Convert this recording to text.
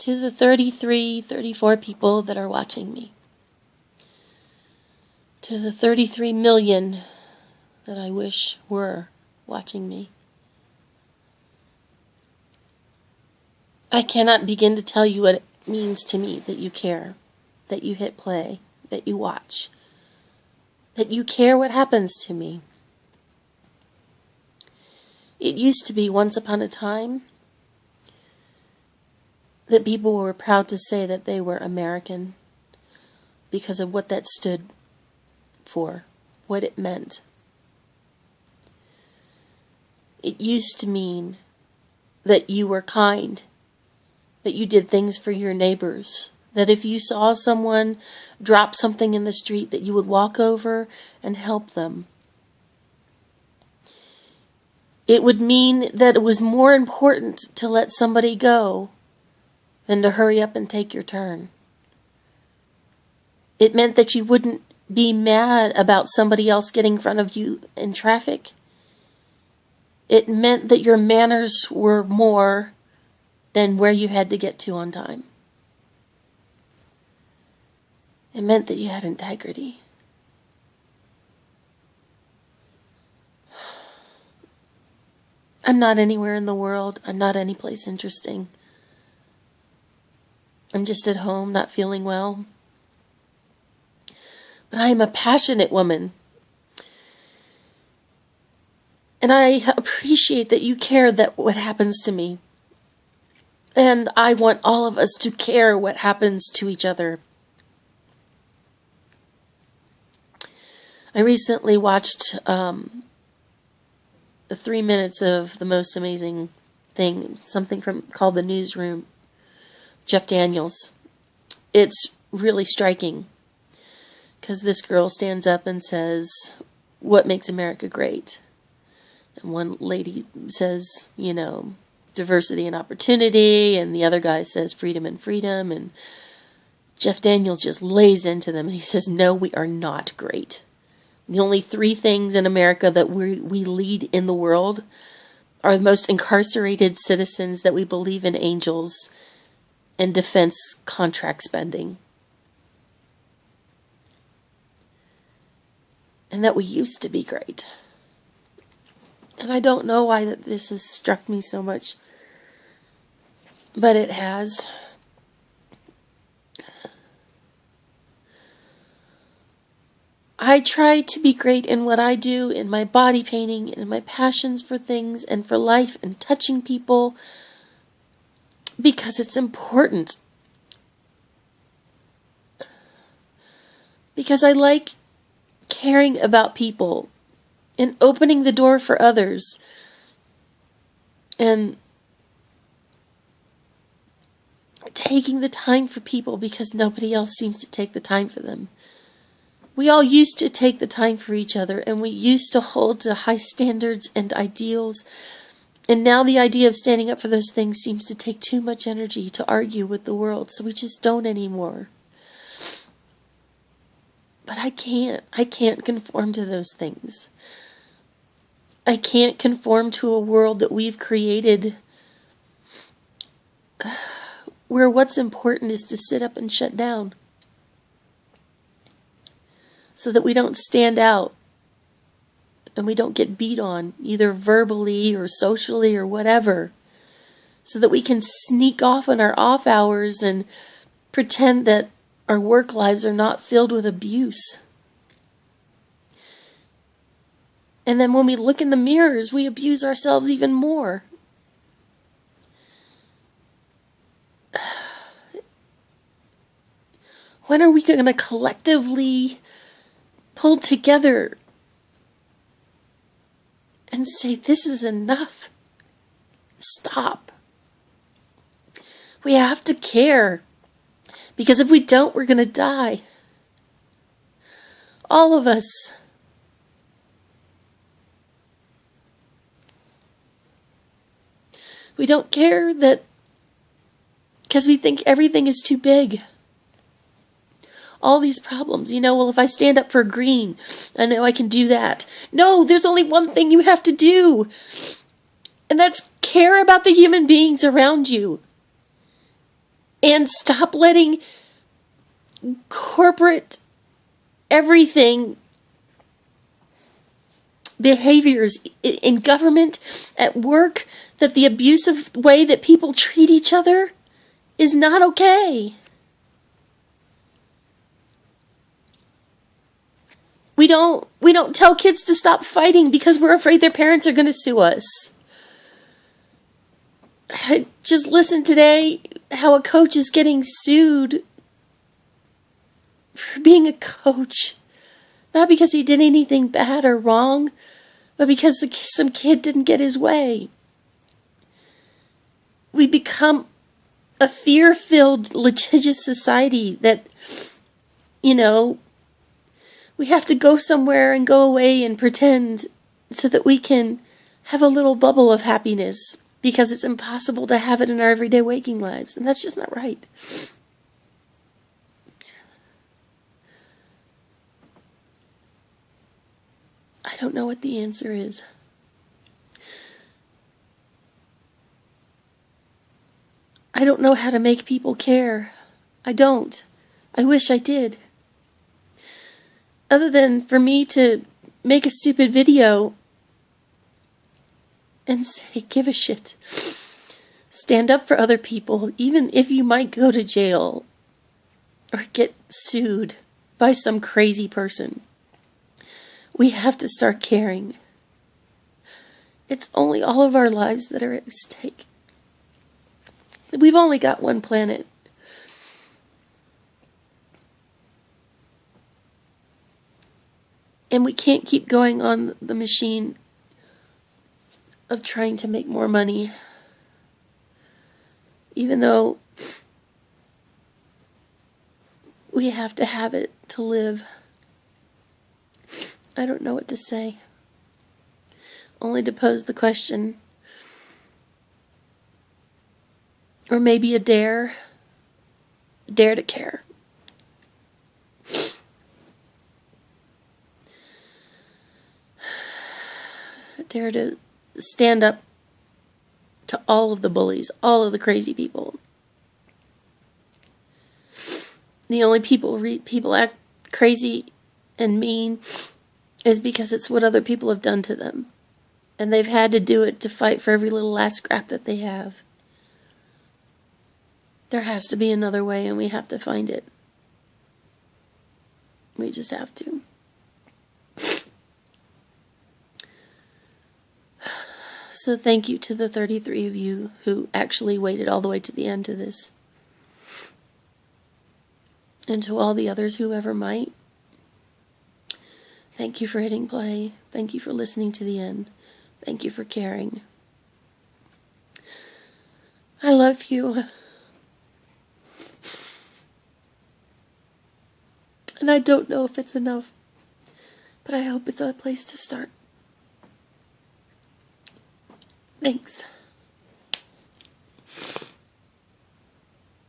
to the 33, 34 people that are watching me, to the 33 million that I wish were watching me. I cannot begin to tell you what it means to me that you care, that you hit play, that you watch, that you care what happens to me. It used to be once upon a time that people were proud to say that they were American because of what that stood for, what it meant. It used to mean that you were kind, that you did things for your neighbors, that if you saw someone drop something in the street, that you would walk over and help them. It would mean that it was more important to let somebody go than to hurry up and take your turn. It meant that you wouldn't be mad about somebody else getting in front of you in traffic. It meant that your manners were more than where you had to get to on time. It meant that you had integrity. I'm not anywhere in the world. I'm not any place interesting. I'm just at home, not feeling well. But I am a passionate woman. And I appreciate that you care that what happens to me. And I want all of us to care what happens to each other. I recently watched the 3 minutes of The Most Amazing Thing, something called The Newsroom, Jeff Daniels. It's really striking because this girl stands up and says, "What makes America great?" And one lady says, diversity and opportunity, and the other guy says freedom and freedom, and Jeff Daniels just lays into them and he says, "No, we are not great. The only 3 things in America that we lead in the world are the most incarcerated citizens, that we believe in angels, and defense contract spending. And that we used to be great." And I don't know why this has struck me so much, but it has. I try to be great in what I do, in my body painting, and in my passions for things and for life and touching people, because it's important. Because I like caring about people and opening the door for others. And taking the time for people because nobody else seems to take the time for them. We all used to take the time for each other, and we used to hold to high standards and ideals. And now the idea of standing up for those things seems to take too much energy to argue with the world, so we just don't anymore. But I can't conform to those things. I can't conform to a world that we've created where what's important is to sit up and shut down, so that we don't stand out and we don't get beat on, either verbally or socially or whatever, so that we can sneak off on our off hours and pretend that our work lives are not filled with abuse. And then when we look in the mirrors, we abuse ourselves even more. When are we going to collectively pull together and say, this is enough? Stop. We have to care. Because if we don't, we're going to die. All of us. We don't care that because we think everything is too big. All these problems, well, if I stand up for green, I know I can do that. No, there's only one thing you have to do. And that's care about the human beings around you. And stop letting corporate everything behaviors in government, at work, that the abusive way that people treat each other is not okay. We don't tell kids to stop fighting because we're afraid their parents are going to sue us. I just listened today how a coach is getting sued for being a coach. Not because he did anything bad or wrong, but because some kid didn't get his way. We become a fear-filled, litigious society that, we have to go somewhere and go away and pretend so that we can have a little bubble of happiness, because it's impossible to have it in our everyday waking lives. And that's just not right. I don't know what the answer is. I don't know how to make people care. I don't. I wish I did. Other than for me to make a stupid video and say, give a shit. Stand up for other people, even if you might go to jail or get sued by some crazy person. We have to start caring. It's only all of our lives that are at stake. We've only got one planet. And we can't keep going on the machine of trying to make more money. Even though we have to have it to live. I don't know what to say. Only to pose the question. Or maybe a dare. Dare to care. Dare to stand up to all of the bullies, all of the crazy people. The only people act crazy and mean is because it's what other people have done to them. And they've had to do it to fight for every little last scrap that they have. There has to be another way, and we have to find it. We just have to. So thank you to the 33 of you who actually waited all the way to the end to this. And to all the others who ever might. Thank you for hitting play. Thank you for listening to the end. Thank you for caring. I love you. And I don't know if it's enough, but I hope it's a place to start. Thanks.